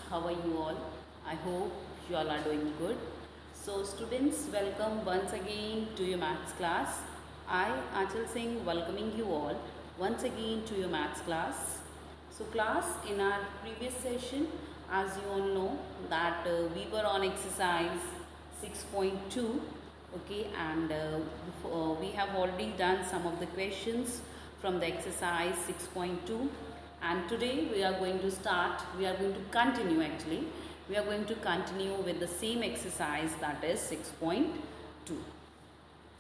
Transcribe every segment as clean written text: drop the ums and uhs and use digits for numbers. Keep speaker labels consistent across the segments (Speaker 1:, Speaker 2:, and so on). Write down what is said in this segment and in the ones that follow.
Speaker 1: How are you all? I hope you all are doing good. So students, welcome once again to your maths class. I, Achal Singh, welcoming you all once again to your maths class. So class, in our previous session, as you all know that we were on exercise 6.2, okay, and we have already done some of the questions from the exercise 6.2, and today we are going to continue with the same exercise, that is 6.2.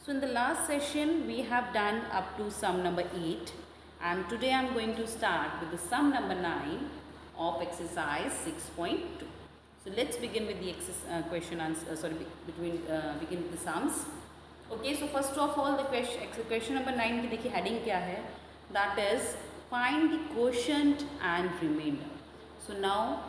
Speaker 1: So in the last session we have done up to sum number 8, and today I am going to start with the sum number 9 of exercise 6.2. So let's begin with the question answer, begin with the sums. Okay, so first of all the question number 9 की देखिए heading क्या है, that is find the quotient and remainder. So now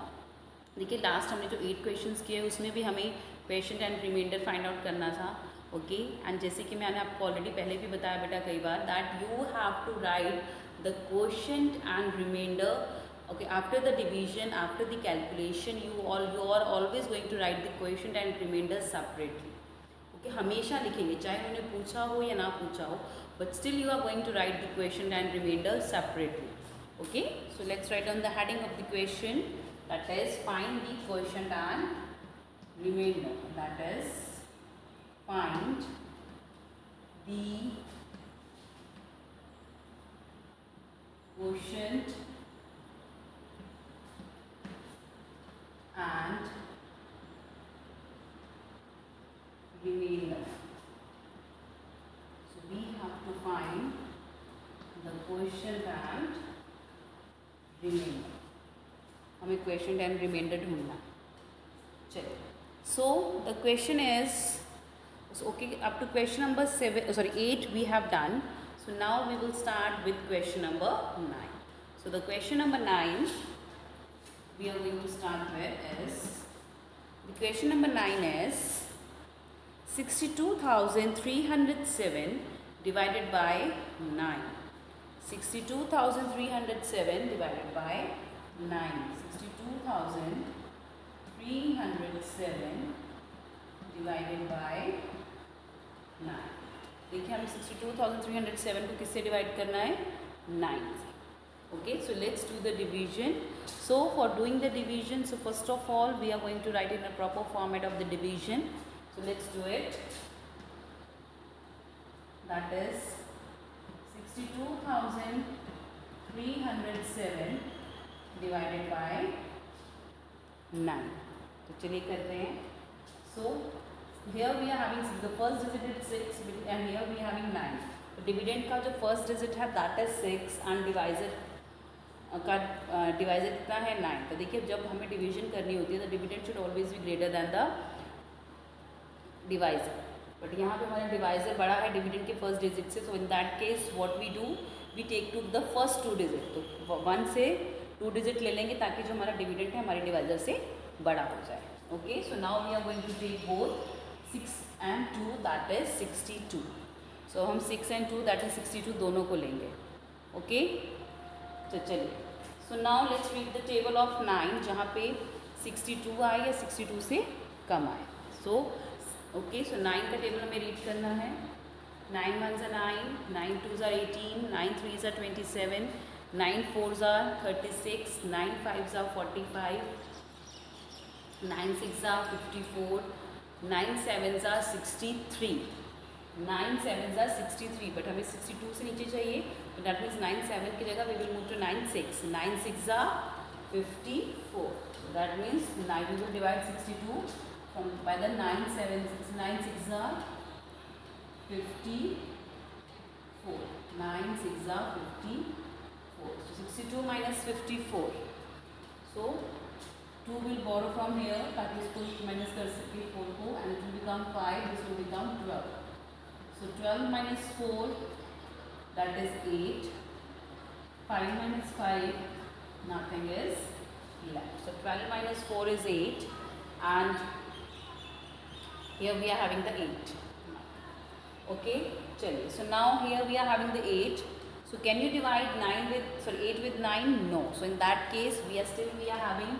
Speaker 1: देखिए last हमने जो 8 questions किए उसमें भी हमें quotient and remainder find out करना था. ओके, एंड जैसे कि मैंने आपको ऑलरेडी पहले भी बताया बेटा कई बार, that you have to write the quotient and remainder. Okay, after the division, after the calculation, you are always going to write the quotient and remainder separately. Okay, हमेशा लिखेंगे चाहे उन्होंने पूछा हो या ना पूछा हो, but still you are going to write the quotient and remainder separately. Okay, so let's write on the heading of the question, that is find the quotient and remainder. That is find the quotient and remainder. So we have to find the quotient and remainder. हमें quotient and remainder ढूंढना. चलिए, so the question is okay, up to question number 8 we have done. So now we will start with question number 9. So the question number 9 we are going to start with is, the question number 9 is 62,307 divided by 9. 62,307 divided by 9. 62,307 divided by 9. देखिए हमें 62,307 को किससे divide करना है? 9 से. Okay, so let's do the division. So for doing the division, so first of all we are going to write in a proper format of the division. So let's do it. That is 62,307 divided by 9. तो चलिए करते हैं. So here we are having the first digit is 6 and here we are having 9. तो dividend का जो first digit है that is 6 and divisor का divisor कितना है? 9. तो देखिए जब हमें डिवीजन करनी होती है तो dividend should always be greater than the divisor, but यहाँ पे हमारा डिवाइजर बड़ा है डिविडेंड के फर्स्ट डिजिट से. So in that case what we do, we take to the first 2 digit. तो 1 से 2 डिजिट ले लेंगे ताकि जो हमारा डिविडेंड है हमारे डिवाइजर से बड़ा हो जाए. Okay, so now we are going to take both 6 and 2 that is 62. सो हम 6 and 2 दैट इज 62 दोनों को लेंगे. ओके, तो चलिए. So now let's read the table of 9 जहाँ पे 62 आए या 62 से कम आए. सो ओके, सो 9 का टेबल हमें रीड करना है. 9 1s are 9, 9 2s are 18, 9 3s are 27, 9 4s are 36, 9 5s are 45, 9 6s are 54, 9 7s are 63. 9 7s are 63, but हमें 62 से नीचे चाहिए, तो दैट मीन्स 9 7 की जगह we will move to 9 6. 9 6s are 54. That means 9 we will divide 62 from by the 9 7 9 6s are 54. 9 6s are 54. So 62 minus 54. So 2 will borrow from here, ताकि इसको minus कर सके 4 को, and it will become 5. This will become 12. So 12 minus 4, that is 8. 5 minus 5, nothing is left. So 12 minus 4 is 8, and here we are having the 8. Okay, chaliye. So now here we are having the 8. So can you divide 8 with 9? No. So in that case we are having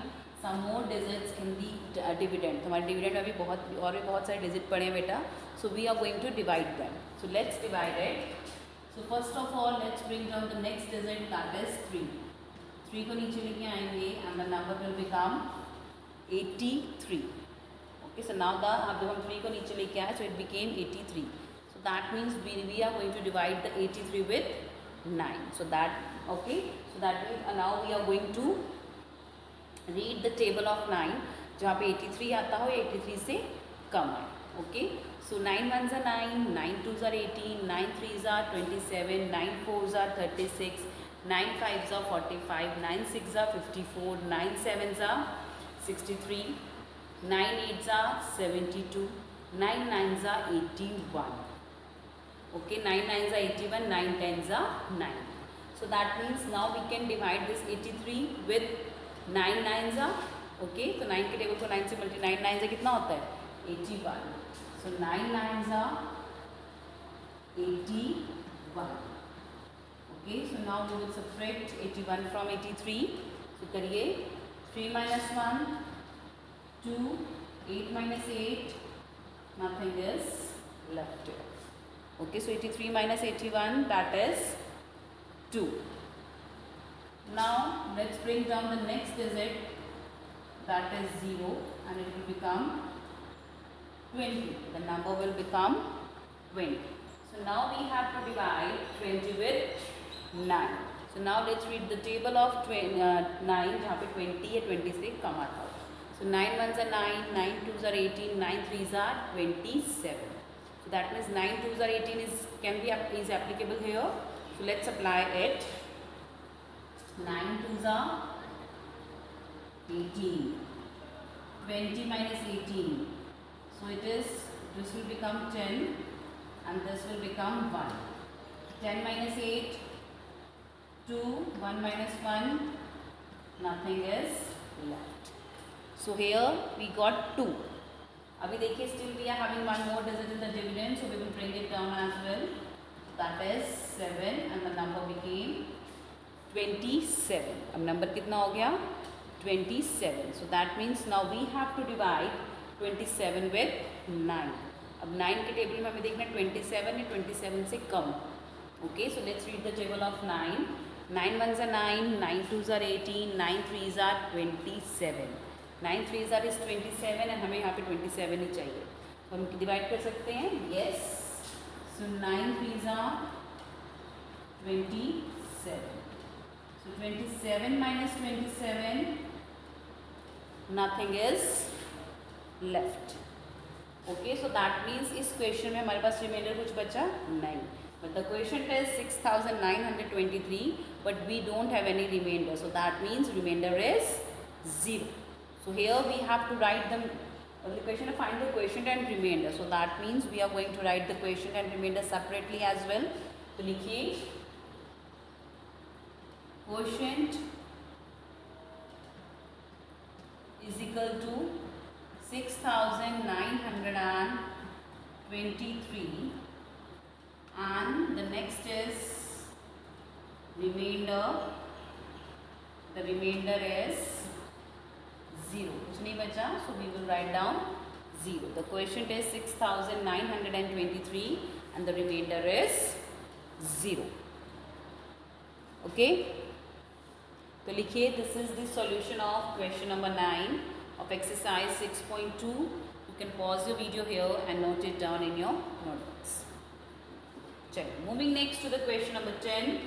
Speaker 1: some more digits in the dividend. हमारे dividend में भी बहुत सारे digit पड़े हैं बेटा. So we are going to divide them. So let's divide it. So first of all, let's bring down the next digit, that is 3. 3 को नीचे लेके आएंगे and the number will become 83. Okay, so now अब जब हम 3 को नीचे लेके आए, so it became 83. So that means we are going to divide the 83 with 9. So that, okay, so that means now we are going to read the table of 9 जहाँ पे 83 आता हो या 83 से कम आए. Okay, so 9 ones are 9, 9 twos are 18, 9 threes are 27, 9 fours are 36, 9 fives are 45, 9 sixes are 54, 9 sevens are 63, 9 eights are 72, 9 nines are 81. Okay, 9 nines are 81, 9 tens are 90. So that means now we can divide this 83 with 9 nines are, okay, तो 9 के table को 9 से multi 9 nines है कितना होता है 81. So 9 nines are 81. Okay, so now we will subtract 81 from 83. So करिए 3 minus 1, 2, 8 minus 8, nothing is left here. Okay, so 83 minus 81, that is 2. Now let's bring down the next digit, that is 0, and it will become 20. The number will become 20. So now we have to divide 20 with 9. So now let's read the table of 9 जहाँ पे 20 या 20 से कम आता हो. So 9 ones are 9, 9 twos are 18, 9 threes are 27. So that means 9 twos are 18 is applicable here. So let's apply it. 9 twos are 18. 20 minus 18. So this will become 10 and this will become 1. 10 minus 8, 2, 1 minus 1, nothing is left. So here we got 2. अभी देखिए still we are having one more digit in the dividend, so we will bring it down as well. That is 7 and the number became 27. अब number कितना हो गया 27. So that means now we have to divide 27 with 9. अब 9 के table में हमें देखना 27 या 27 से कम. Okay, so let's read the table of 9. 9 ones are 9, 9 twos are 18, 9 threes are 27. 9 threes are is 27 and हमें यहाँ पे 27 ही चाहिए. तो हम डिवाइड कर सकते हैं. Yes. So 9 threes are 27. So 27 minus 27, nothing is left. Okay, so that means इस क्वेश्चन में हमारे पास रिमाइंडर कुछ बचा नहीं. But the quotient is 6923, but we don't have any remainder. So that means remainder is 0. So here we have to write the question, find the quotient and remainder. So that means we are going to write the quotient and remainder separately as well. तो लिखिए quotient is equal to 6923 and the next is remainder. The remainder is 0. कुछ नहीं बचा, so we will write down 0. The quotient is 6923 and the remainder is 0. Okay, तो लिखिए this is the solution of question number 9 of exercise 6.2. You can pause your video here and note it down in your notebooks. चलिए, moving next to the question number 10.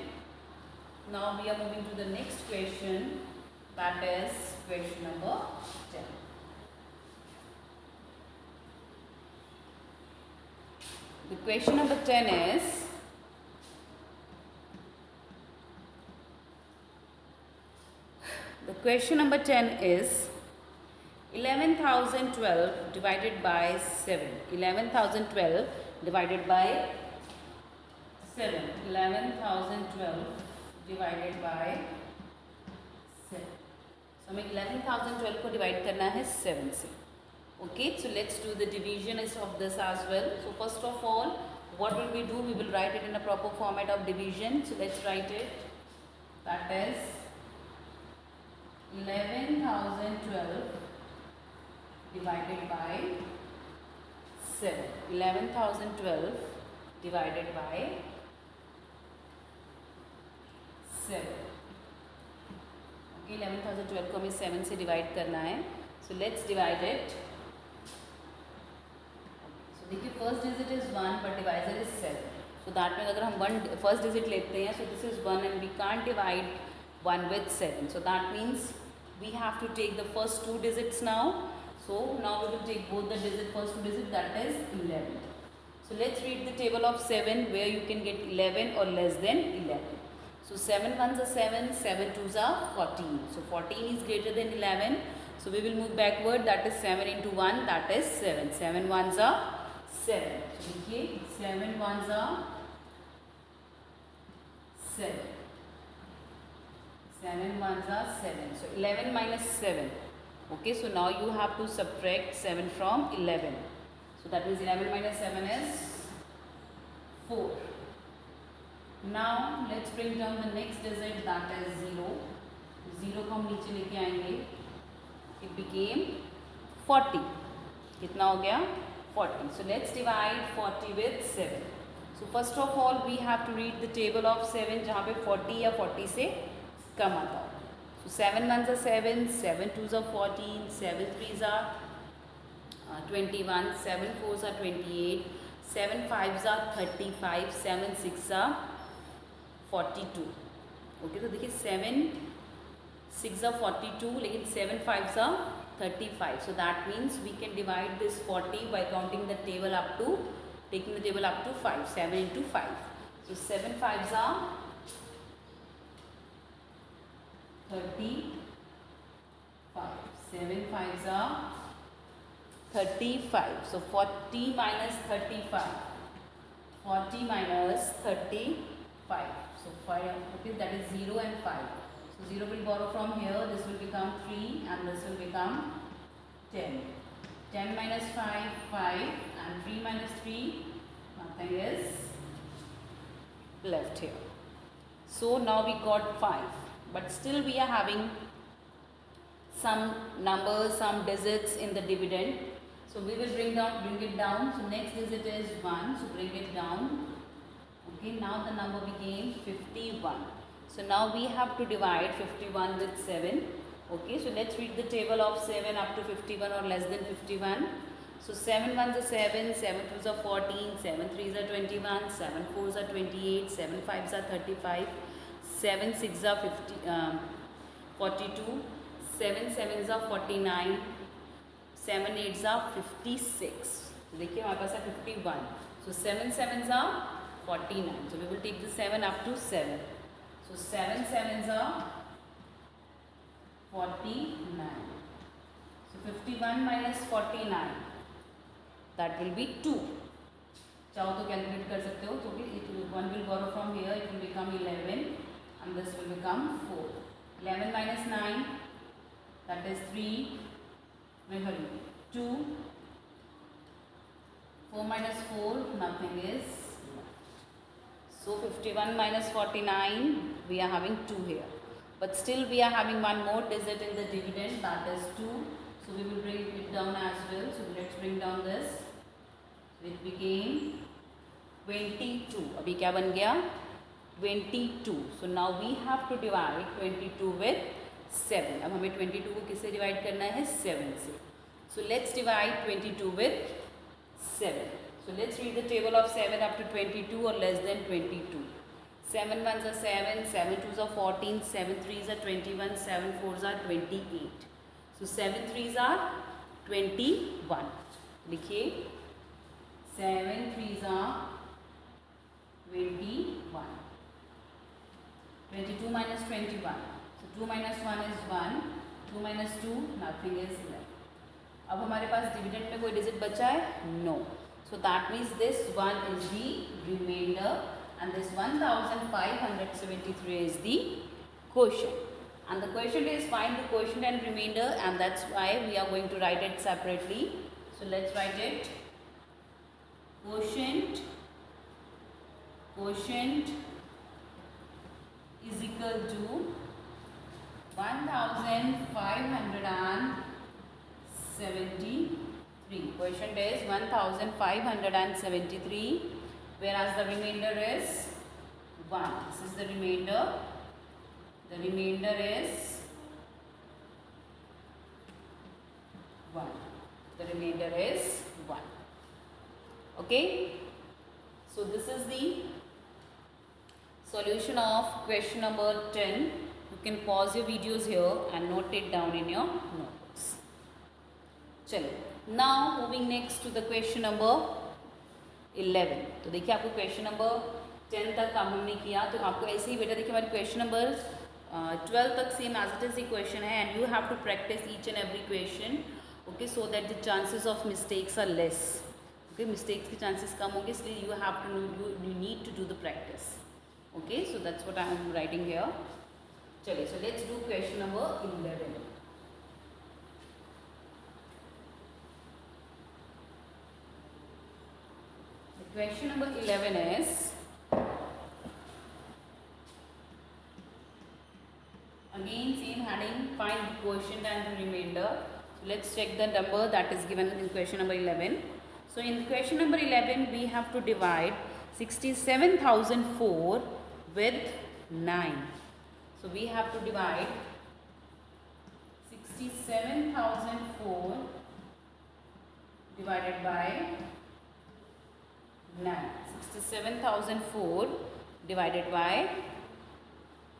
Speaker 1: Now we are moving to the next question, that is question number 10. The question number 10 is the question number 10 is 11,012 divided by 7. 11,012 divided by 7. 11,012 divided by 7. So हमें 11,012 को divide करना है 7 से. Okay, so let's do the division of this as well. So first of all, what will we do? We will write it in a proper format of division. So let's write it. That is 11,012 11,012 divided by 7. 11,012 divided by 7. Okay, 11,012 को हमें 7 से divide करना है. So let's divide it. So देखिए first digit is 1 but divisor is 7. So that means अगर हम first digit लेते हैं, so this is 1 and we can't divide 1 with 7. So that means we have to take the first two digits now. So now we will take both the first two digits, that is 11. So let's read the table of 7 where you can get 11 or less than 11. So 7 ones are 7, 7 twos are 14. So 14 is greater than 11. So we will move backward, that is 7 into 1, that is 7. 7 ones are 7. So देखिए 7 ones are 7. 7 ones are 7. So 11 minus 7. Okay, so now you have to subtract 7 from 11. So that means 11 minus 7 is 4. Now let's bring down the next digit, that is 0. 0 को हम नीचे लेके आएंगे. It became 40. कितना हो गया? 40. So let's divide 40 with 7. So first of all we have to read the table of 7 जहाँ पे 40 या 40 से कम आता हो. So 7 ones are 7, 7 twos are 14, 7 threes are 21, 7 fours are 28, 7 fives are 35, 7 six are 42. Okay, तो देखिए 7 6 are 42 लेकिन 7 fives are 35. So that means we can divide this 40 by counting the table up to, taking the table up to 5. 7 into 5. So 7 fives are 35. 7 fives are 35. So 40 minus 35. 40 minus 35. So 5, okay, that is 0 and 5. So 0 will borrow from here, this will become 3 and this will become 10. 10 minus 5, 5 and 3 minus 3, nothing is left here. So now we got 5, but still we are having some numbers, some digits in the dividend. So we will bring it down. So next digit is 1, so bring it down. Okay, now the number became 51. So now we have to divide 51 with 7. Okay, so let's read the table of 7 up to 51 or less than 51. So 7 ones are 7, 7 twos are 14, 7 threes are 21, 7 fours are 28, 7 fives are 35, 7 six are 42, 7 sevens are 49, 7 eights are 56. देखिए हमारे पास है 51. So 7 sevens are 49. So we will take the 7 up to 7. So 7 sevens are 49. So 51 minus 49, that will be 2. चाहो तो calculate कर सकते हो. So 1 will borrow from here, it will become 11 and this will become 4. 11 minus 9, that is 3. 2. 4 minus 4, nothing is. So 51 minus 49, we are having 2 here. But still we are having one more digit in the dividend, that is 2. So we will bring it down as well. So let's bring down this. It became 22. अभी क्या बन गया? 22. So now we have to divide 22 with 7. अब हमें 22 को किससे divide करना है? 7 से. So let's divide 22 with 7. So let's read the table of 7 up to 22 or less than 22. 7 ones are 7, 7 twos are 14, 7 threes are 21, 7 fours are 28. So 7 threes are 21. लिखिए 7 threes are 21. 22 minus 21. So 2 minus 1 is 1. 2 minus 2, nothing is left. अब हमारे पास dividend में कोई digit बचा है? No. So that means this one is the remainder and this 1573 is the quotient. And the quotient is find the quotient and remainder, and that's why we are going to write it separately. So let's write it. Quotient is equal to 1500 73. Quotient is 1573, whereas the remainder is 1. This is the remainder. The remainder is 1. The remainder is 1. Okay. So this is the solution of question number 10. You can pause your videos here and note it down in your notebooks. चलो, now moving next to the question number 11. तो देखिए आपको question number 10 तक काम हमने किया, तो आपको ऐसे ही बेटा देखिए हमारी question number 12 तक same as it is the question है, and you have to practice each and every question, okay, so that the chances of mistakes are less. Okay, mistakes के chances कम होंगे, इसलिए you have to you need to do the practice. Okay, so that's what I am writing here. चलिए, so let's do question number 11. The question number 11 is, again same heading, find the quotient and the remainder. So let's check the number that is given in question number 11. So in question number 11 we have to divide 67,004 with 9. So we have to divide 67,004 divided by 9. 67,004 divided by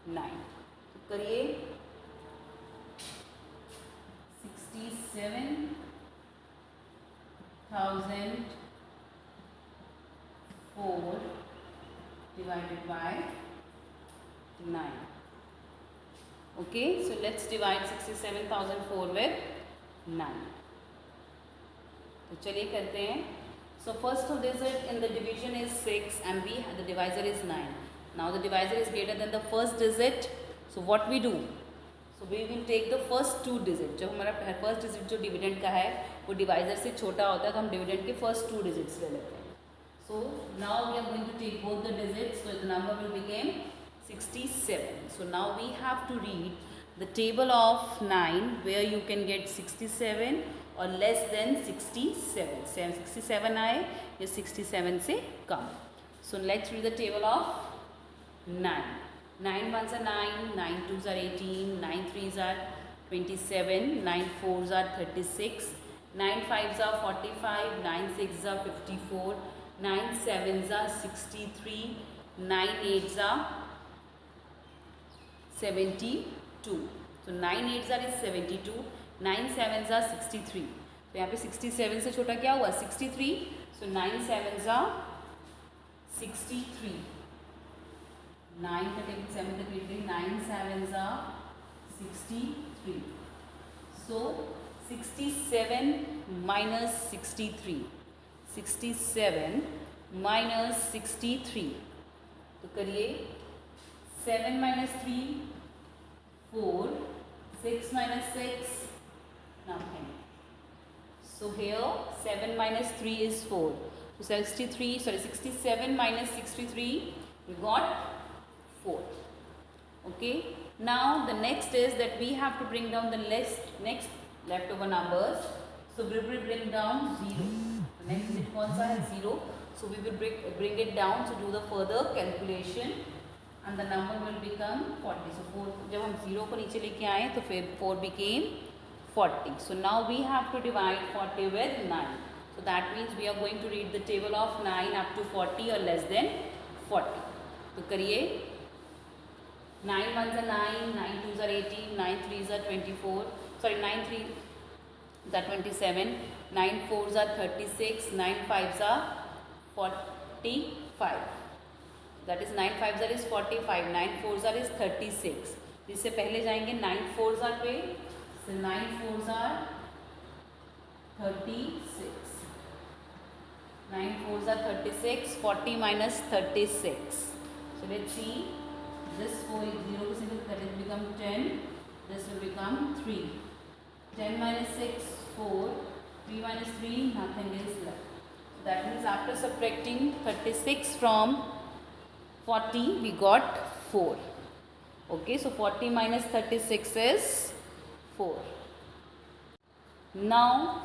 Speaker 1: 9. तो करिए 67,004 divided by 9. Okay, so let's divide 67,004 with 9. तो चलिए करते हैं. So first digit in the division is 6 and the divisor is 9. Now the divisor is greater than the first digit. So what we do? So we will take the first two digits. जब हमारा first digit जो dividend का है वो divisor से छोटा होता है तो हम dividend के first two digits ले लेते हैं. So now we are going to take both the digits. So the number will become 67. So now we have to read the table of 9 where you can get 67 or less than 67. 67 आए या 67 से कम. So let's read the table of 9. 9 ones are 9, 9 twos are 18, 9 threes are 27, 9 fours are 36, 9 fives are 45, 9 sixes are 54, 9 sevens are 63, 9 eights are 72. So 9 eights are 72, 9 sevens are 63. तो यहाँ पे 67 से छोटा क्या हुआ 63. So 9 sevens are 63. 9 7 9 sevens are 63. So 67 minus 63. 67 minus 63. तो करिए 7 minus 3 4. 6 minus 6 nothing. So here 7 minus 3 is 4. So 67 minus 63 we got 4. Okay, now the next is that we have to bring down the next leftover numbers. So we will bring down 0. The next digit कौन सा है 0. So we will bring it down to do the further calculation and the number will become 40. So 4 जब हम 0 को नीचे लेके आए तो फिर 4 became 40. So now we have to divide 40 with 9. So that means we are going to read the table of 9 up to 40 or less than 40. तो करिए 9 ones are 9, 9 twos are 18, 9 threes are 24, sorry 9 threes are 27, 9 fours are 36, 9 fives are 45. That is 9 fives are is 45, 9 fours are is 36. इससे पहले जाएंगे 9 fours are पे, so 9 fours are 36. 9 fours are 36, 40 minus 36. So let's see. This 4 is 0 to 6 that will become 10. This will become 3. 10 minus 6 4. 3 minus 3 nothing is left. So that means after subtracting 36 from 40 we got 4. Okay, so 40 minus 36 is 4. Now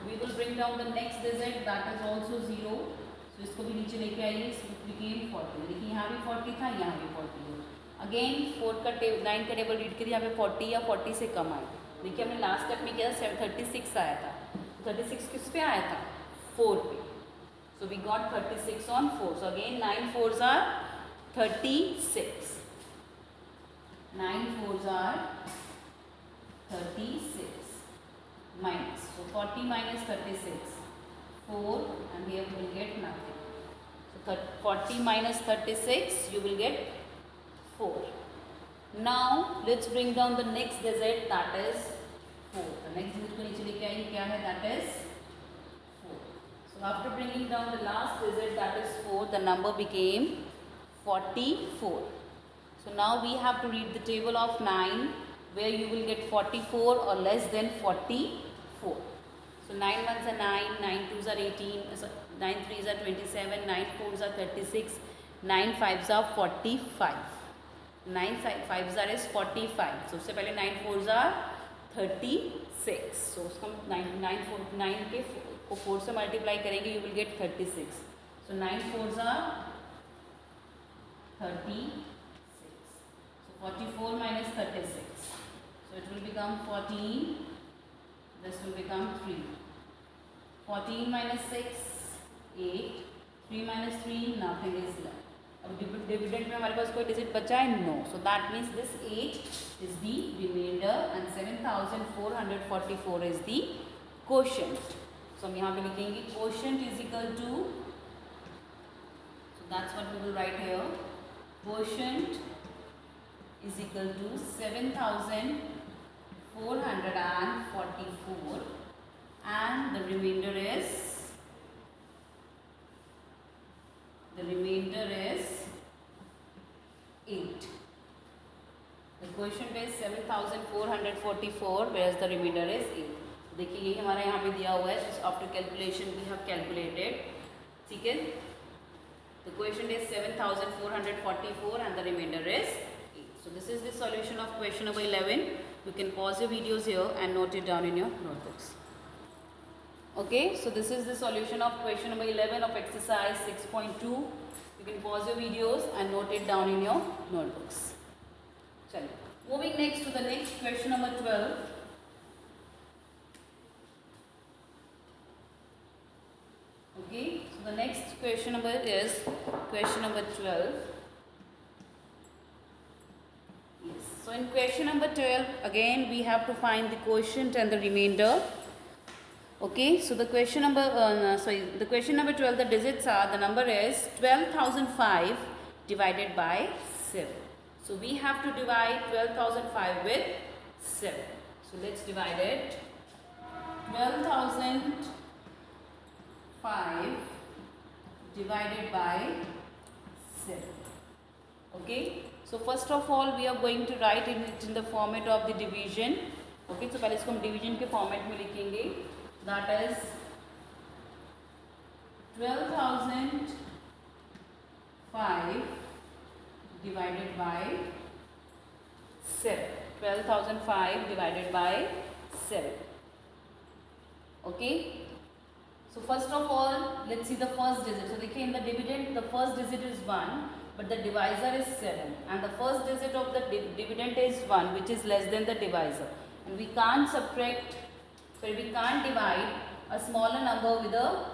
Speaker 1: we will bring down the next digit, that is also 0. So इसको भी नीचे लेके आइए, it became 40. देखिए यहाँ भी 40 था, यहाँ भी 40 है. अगेन 9 का टेबल रीड करिए, यहाँ पे 40 या 40 से कम आए. देखिए हमने लास्ट स्टेप में किया 36 आया था. 36 किस पे आया था? 4 पे. So we got 36 on 4. So again 9 4s are 36. 9 4s are 36 minus. So 40 minus 36, 4, and here we will get nothing. So 40 minus 36, you will get 4. Now let's bring down the next digit, that is 4. The next digit को नीचे लेके आइए, क्या है? That is 4. So after bringing down the last digit, that is 4, the number became 44. So now we have to read the table of 9, where you will get 44 or less than 44. So 9 1s are 9, 9 2s are 18, 9 3s are 27, 9 4s are 36, 9 5s are 45. 9 5s are is 45. So उससे पहले 9 4s are 36. So उसको 9 के को 4 से multiply करेंगे, you will get 36. So 9 4s are 36. So 44 minus 36. So it will become 14. This will become 3. 14 minus 6, 8. 3 minus 3, nothing is left. अब dividend में हमारे पास कोई डिजिट बचा है? No. So that means this 8 is the remainder and 7444 is the quotient. So हम यहाँ पे लिखेंगे quotient is equal to, so that's what we will write here. Quotient is equal to 7444 and the remainder is 8. The quotient is 7444 whereas the remainder is 8. देखिए यही हमारा यहाँ पे दिया हुआ है. After calculation we have calculated. ठीक है. The quotient is 7444 and the remainder is 8. So this is the solution of question number 11. You can pause your videos here and note it down in your notebooks. Okay, so this is the solution of question number 11 of exercise 6.2. You can pause your videos and note it down in your notebooks. Chalo. Moving next to the next question number 12. Okay, so the next question number is question number 12. Yes, so in question number 12 again we have to find the quotient and the remainder. Okay, so the question number the question number 12, the digits are, the number is 12,005 divided by 7. So we have to divide 12,005 with 7. So let's divide it. 12,005 divided by 7. Okay, so first of all we are going to write it in the format of the division. Okay, so पहले इसको हम division के format में लिखेंगे. That is 12,005 divided by 7. 12,005 divided by 7. Okay. So first of all, let's see the first digit. So देखिए in the dividend, the first digit is 1, but the divisor is 7, and the first digit of the dividend is 1, which is less than the divisor, and we can't subtract. So we can't divide a smaller number with a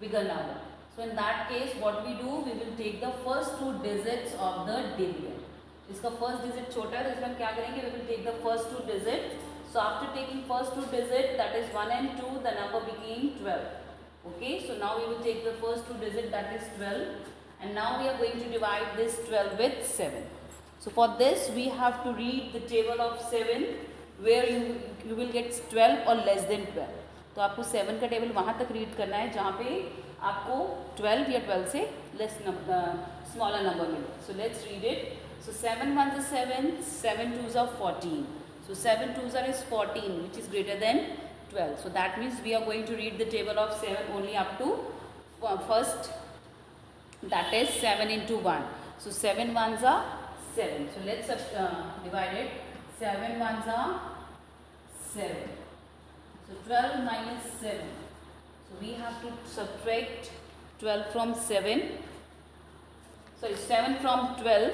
Speaker 1: bigger number. So in that case what we do, we will take the first two digits of the dividend. इसका first digit छोटा है तो इसमें हम क्या करेंगे, we will take the first two digits. So after taking first two digits, that is 1 and 2, the number became 12. Okay, so now we will take the first two digits, that is 12, and now we are going to divide this 12 with 7. So for this we have to read the table of 7, where you will get 12 or less than 12. तो आपको 7 का table वहाँ तक read करना है जहाँ पे आपको 12 या 12 से लेस स्मॉलर नंबर मिले. So let's read it. So 7 1s are 7, 7 2s are 14. So 7 2s are is 14, which is greater than 12. So that means we are going to read the table of 7 only up to first, that is 7 into 1. So 7 1s are 7. So let's divide it. 7 1s are 7. So 12 minus 7. So we have to subtract 12 from 7. Sorry, 7 from 12.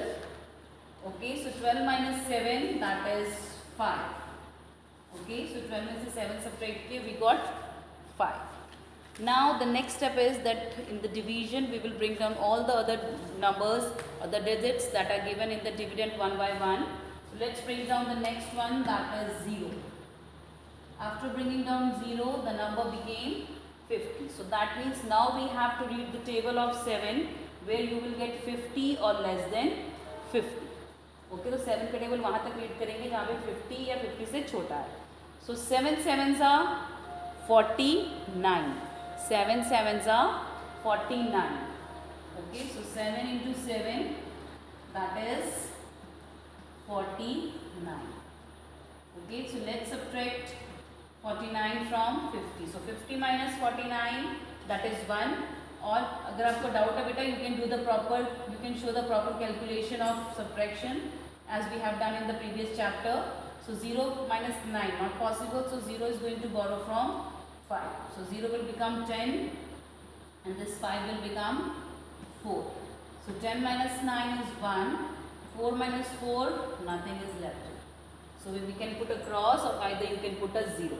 Speaker 1: Okay, so 12 minus 7, that is 5. Okay, so 12 minus 7 subtracted, we got 5. Now the next step is that in the division we will bring down all the other numbers or the digits that are given in the dividend one by one. So let's bring down the next one, that is 0. After bringing down 0, the number became 50. So that means now we have to read the table of 7 where you will get 50 or less than 50. Okay, तो 7 का table वहाँ तक read करेंगे जहाँ पे 50 या 50 से छोटा है. So 7 sevens are 49. 7 sevens are 49. Okay, so 7 into 7, that is 49. Okay, so let's subtract 49 from 50. So 50 minus 49, that is 1. और अगर आपको डाउट है बेटा, you can show the proper calculation of subtraction as we have done in the previous chapter. So 0 minus 9, not possible, so 0 is going to borrow from 5. So 0 will become 10 and this 5 will become 4. So 10 minus 9 is 1, 4 minus 4, nothing is left. So we can put a cross or either you can put a 0.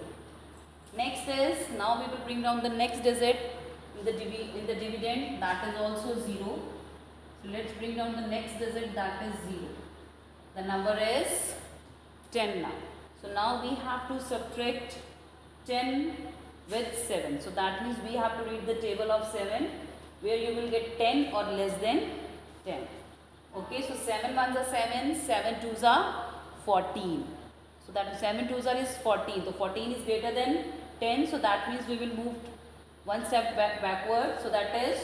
Speaker 1: Next is, now we will bring down the next digit in the dividend, that is also 0. So let's bring down the next digit, that is 0. The number is 10 now. So now we have to subtract 10 with 7. So that means we have to read the table of 7 where you will get 10 or less than 10. Okay, so 7 ones are 7, 7 twos are 14. So that 7 twos are is 14. So 14 is greater than 10. So that means we will move one step backward. So that is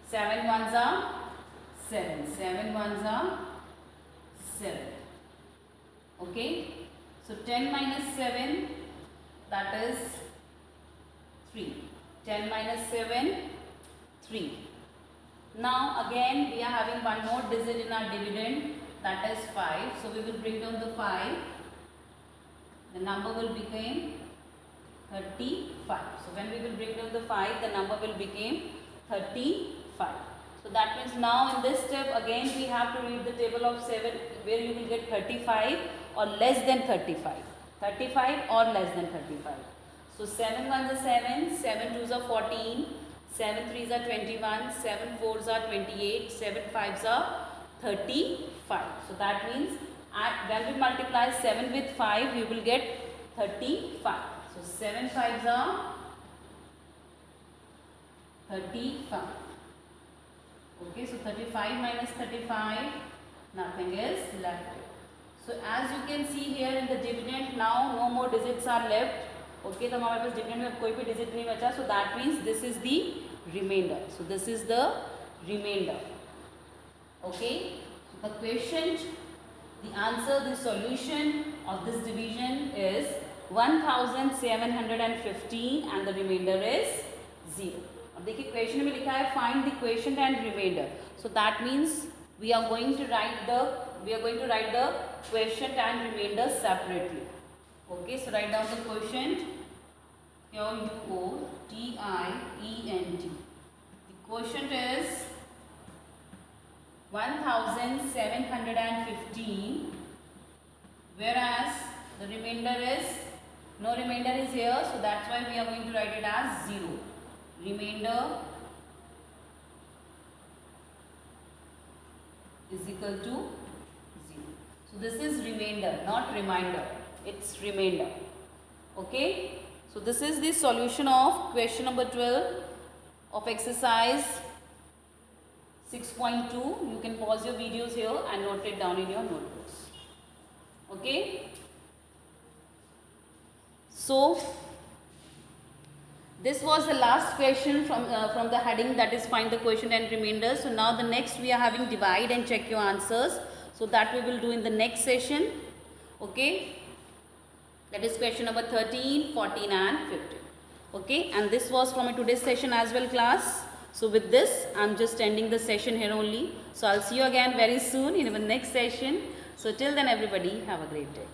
Speaker 1: 7 ones are 7. 7 ones are 7. Okay. So 10 minus 7, that is 3. 10 minus 7, 3. Now again we are having one more digit in our dividend, that is 5. So we will bring down the 5. The number will become 35. So when we will bring down the 5, the number will become 35. So that means now in this step again we have to read the table of 7 where you will get 35 or less than 35. 35 or less than 35. So 7 ones are 7, 7 twos are 14, 7 threes are 21, 7 fours are 28, 7 fives are 35. So that means when we multiply 7 with 5, you will get 35. So 7 fives are 35. Okay, so 35 minus 35, nothing is left. So as you can see here in the dividend, now no more digits are left. Okay, तो हमारे पास dividend में कोई भी digit नहीं बचा. So that means this is the remainder. So this is the remainder. Okay, so the question, the answer, the solution of this division is 1715 and the remainder is 0. अब देखिए question में लिखा है find the quotient and remainder. So that means we are going to write the quotient and remainder separately. Okay, so write down the quotient, Quotient. The quotient is 1715, whereas the remainder is, no remainder is here, so that's why we are going to write it as 0. Remainder is equal to 0. So this is remainder, not reminder. It's remainder. Okay. So this is the solution of question number 12 of exercise 6.2. You can pause your videos here and note it down in your notebooks. Okay. So this was the last question from the heading, that is find the quotient and remainder. So now the next we are having divide and check your answers. So that we will do in the next session. Okay. That is question number 13, 14 and 15. Okay. And this was from today's session as well, class. So with this, I am just ending the session here only. So I'll see you again very soon in our next session. So till then everybody, have a great day.